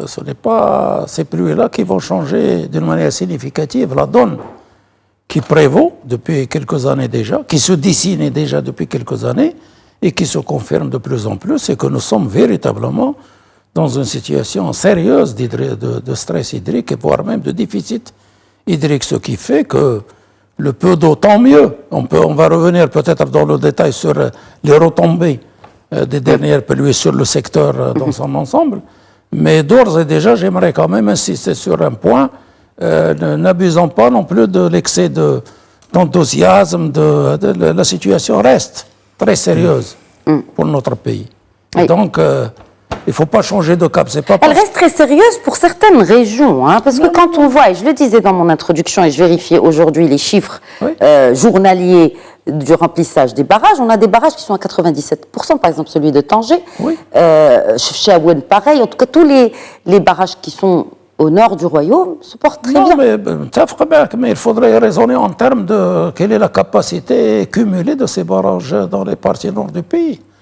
ce n'est pas ces pluies-là qui vont changer d'une manière significative la donne qui prévaut depuis quelques années déjà, qui se dessine déjà depuis quelques années et qui se confirme de plus en plus, c'est que nous sommes véritablement dans une situation sérieuse de stress hydrique, voire même de déficit hydrique, ce qui fait que le peu d'eau, tant mieux. On va revenir peut-être dans le détail sur les retombées des dernières pluies sur le secteur dans son ensemble, mais d'ores et déjà, j'aimerais quand même insister sur un point. N'abusons pas non plus de l'excès d'enthousiasme. La situation reste très sérieuse pour notre pays. Et donc, il ne faut pas changer de cap. Elle reste très sérieuse pour certaines régions, hein, parce que quand on voit, et je le disais dans mon introduction, et je vérifiais aujourd'hui les chiffres journaliers du remplissage des barrages, on a des barrages qui sont à 97%, par exemple celui de Tanger, chez Aouen pareil, en tout cas tous les barrages qui sont au nord du royaume se portent très bien. Mais il faudrait raisonner en termes de quelle est la capacité cumulée de ces barrages dans les parties nord du pays.